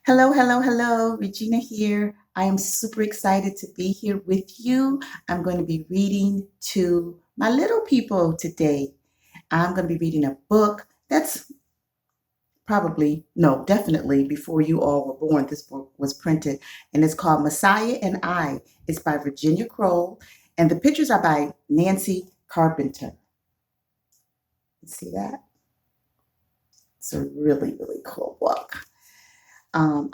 Hello, hello, hello. Regina here. I am super excited to be here with you. I'm going to be reading to my little people today. I'm going to be reading a book that's probably, no, definitely before you all were born. This book was printed and it's called Messiah and I. It's by Virginia Kroll and the pictures are by Nancy Carpenter. You see that? It's a really, really cool book.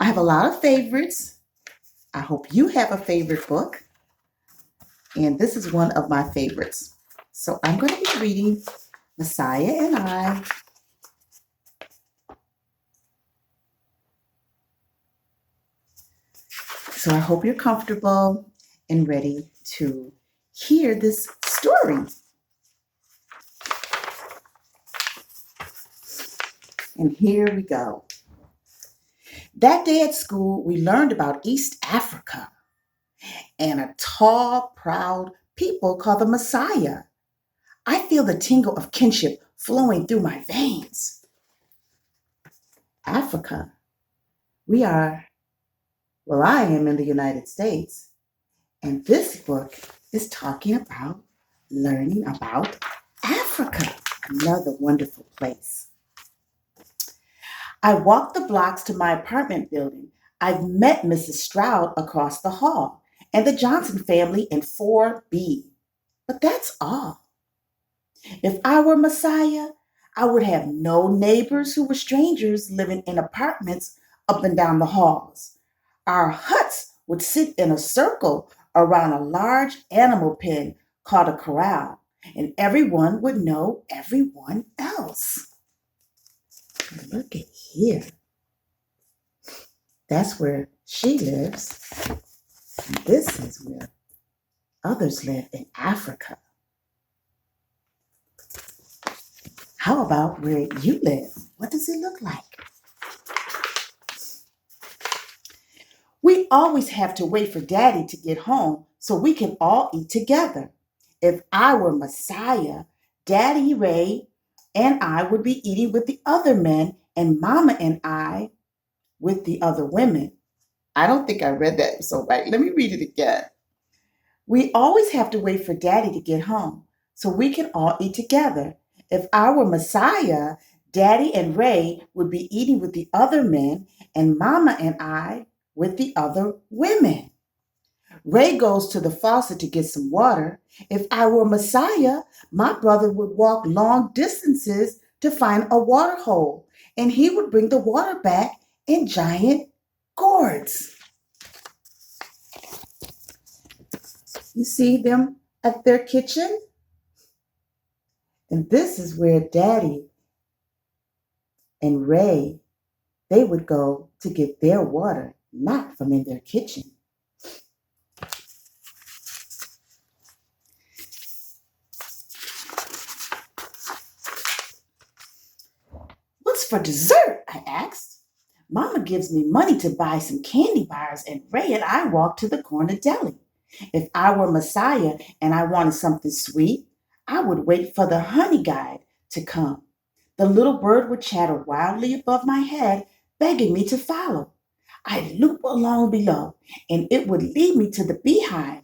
I have a lot of favorites. I hope you have a favorite book. And this is one of my favorites. So I'm going to be reading Messiah and I. So I hope you're comfortable and ready to hear this story. And here we go. That day at school, we learned about East Africa and a tall, proud people called the Messiah. I feel the tingle of kinship flowing through my veins. Africa. We are, well, I am in the United States. And this book is talking about learning about Africa, another wonderful place. I walked the blocks to my apartment building. I've met Mrs. Stroud across the hall and the Johnson family in 4B. But that's all. If I were Messiah, I would have no neighbors who were strangers living in apartments up and down the halls. Our huts would sit in a circle around a large animal pen called a corral, and everyone would know everyone else. Look at here. That's where she lives. And this is where others live in Africa. How about where you live? What does it look like? We always have to wait for Daddy to get home so we can all eat together. If I were Messiah, Daddy Ray and I would be eating with the other men, and Mama and I with the other women. I don't think I read that so right. Let me read it again. We always have to wait for Daddy to get home so we can all eat together. If I were Messiah, Daddy and Ray would be eating with the other men, and Mama and I with the other women. Ray goes to the faucet to get some water. If I were Messiah, my brother would walk long distances to find a water hole, and he would bring the water back in giant gourds. You see them at their kitchen? And this is where Daddy and Ray, they would go to get their water, not from in their kitchen. What's for dessert? I asked. Mama gives me money to buy some candy bars, and Ray and I walk to the corner deli. If I were Messiah and I wanted something sweet, I would wait for the honey guide to come. The little bird would chatter wildly above my head, begging me to follow. I'd loop along below, and it would lead me to the beehive.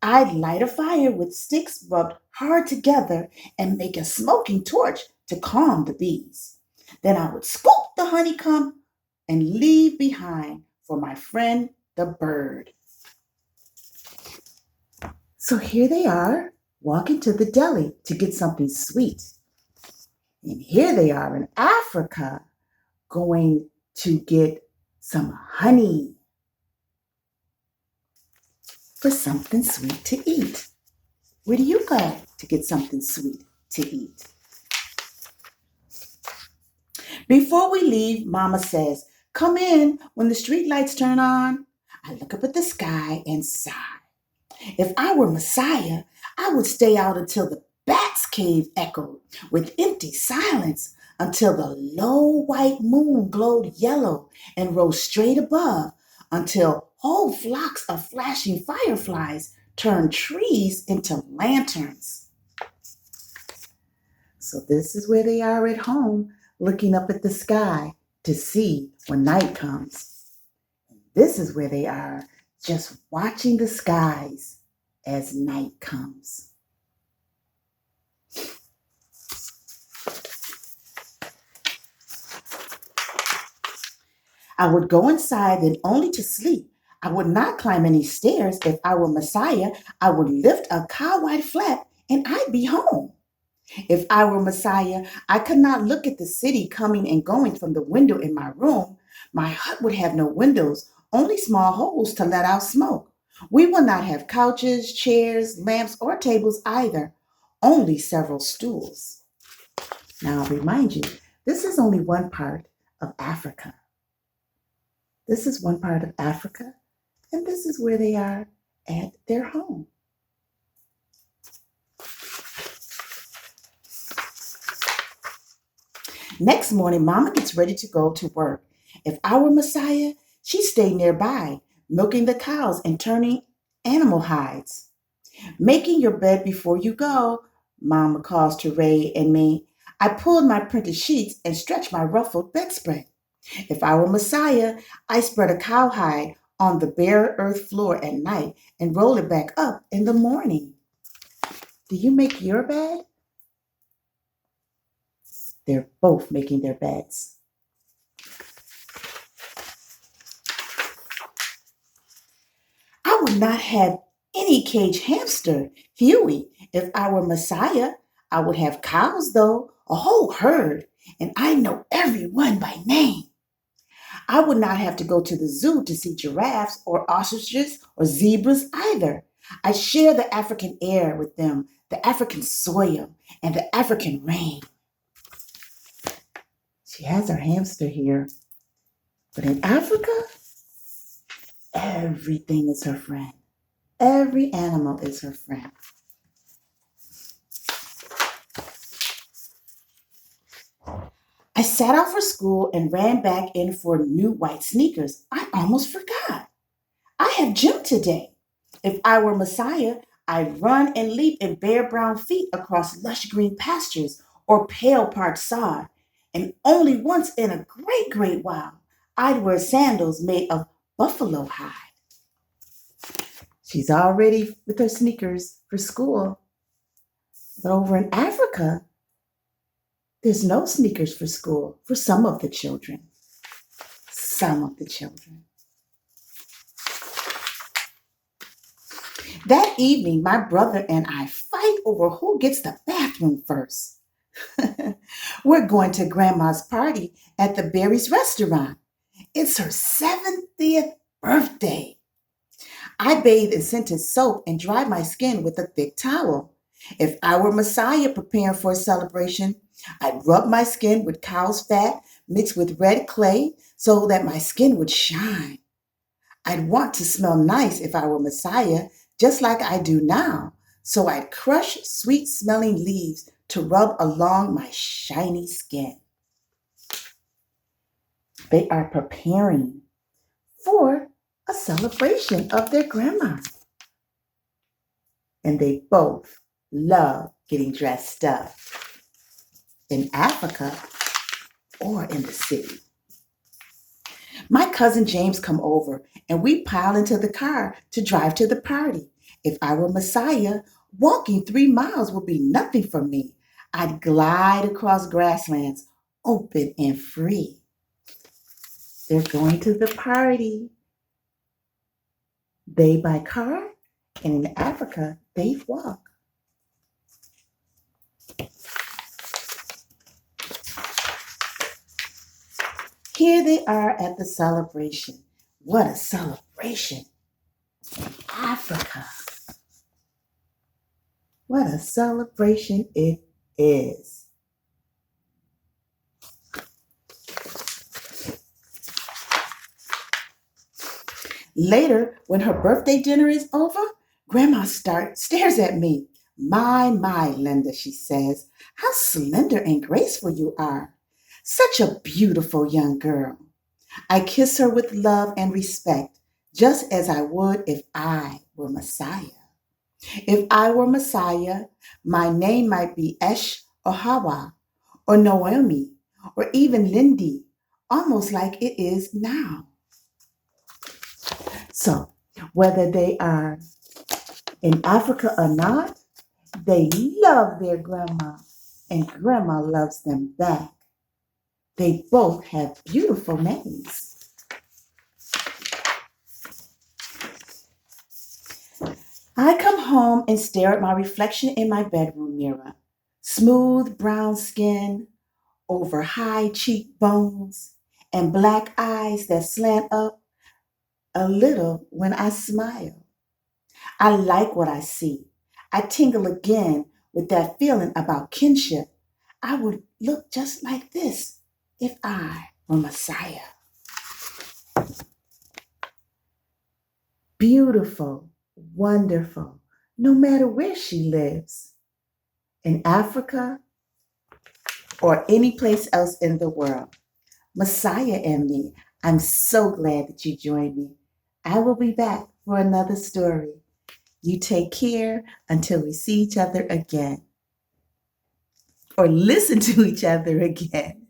I'd light a fire with sticks rubbed hard together and make a smoking torch to calm the bees. Then I would scoop the honeycomb and leave behind for my friend the bird. So here they are, walking to the deli to get something sweet. And here they are in Africa, going to get some honey for something sweet to eat. Where do you go to get something sweet to eat? Before we leave, Mama says, "Come in when the street lights turn on." I look up at the sky and sigh. If I were Messiah, I would stay out until the bat's cave echoed with empty silence, until the low white moon glowed yellow and rose straight above, until whole flocks of flashing fireflies turned trees into lanterns. So this is where they are at home, looking up at the sky to see when night comes. This is where they are, just watching the skies as night comes. I would go inside then only to sleep. I would not climb any stairs. If I were Messiah, I would lift a cow-white flap and I'd be home. If I were Messiah, I could not look at the city coming and going from the window in my room. My hut would have no windows, only small holes to let out smoke. We will not have couches, chairs, lamps, or tables either, only several stools. Now, I'll remind you, this is only one part of Africa. This is one part of Africa, and this is where they are at their home. Next morning, Mama gets ready to go to work. If I were Messiah, she stayed nearby, milking the cows and turning animal hides. Making your bed before you go, Mama calls to Ray and me. I pulled my printed sheets and stretched my ruffled bedspread. If I were Messiah, I spread a cowhide on the bare earth floor at night and roll it back up in the morning. Do you make your bed? They're both making their beds. I would not have any caged hamster, Huey. If I were Messiah, I would have cows, though, a whole herd, and I know every one by name. I would not have to go to the zoo to see giraffes or ostriches or zebras either. I share the African air with them, the African soil, and the African rain. She has her hamster here. But in Africa, everything is her friend. Every animal is her friend. I sat out for school and ran back in for new white sneakers. I almost forgot. I have gym today. If I were Messiah, I'd run and leap in bare brown feet across lush green pastures or pale parched sod. And only once in a great, great while, I'd wear sandals made of buffalo hide. She's all ready with her sneakers for school. But over in Africa, there's no sneakers for school for some of the children. Some of the children. That evening, my brother and I fight over who gets the bathroom first. We're going to Grandma's party at the Berry's restaurant. It's her 70th birthday. I bathe in scented soap and dry my skin with a thick towel. If I were Messiah preparing for a celebration, I'd rub my skin with cow's fat mixed with red clay so that my skin would shine. I'd want to smell nice if I were Messiah, just like I do now. So I'd crush sweet smelling leaves to rub along my shiny skin. They are preparing for a celebration of their grandma. And they both love getting dressed up in Africa or in the city. My cousin James come over and we pile into the car to drive to the party. If I were Messiah, walking 3 miles would be nothing for me. I'd glide across grasslands, open and free. They're going to the party. They by car, and in Africa, they walk. Here they are at the celebration. What a celebration in Africa. What a celebration it is. Later, when her birthday dinner is over, Grandma stares at me. My, Linda, she says, how slender and graceful you are. Such a beautiful young girl. I kiss her with love and respect, just as I would if I were Messiah. If I were Messiah, my name might be Esh or Hawa or Noemi or even Lindy, almost like it is now. So, whether they are in Africa or not, they love their grandma, and grandma loves them back. They both have beautiful names. I come home and stare at my reflection in my bedroom mirror. Smooth brown skin over high cheekbones and black eyes that slant up a little when I smile. I like what I see. I tingle again with that feeling about kinship. I would look just like this if I were Messiah. Beautiful, wonderful, no matter where she lives, in Africa or any place else in the world. Messiah and me, I'm so glad that you joined me. I will be back for another story. You take care until we see each other again or listen to each other again.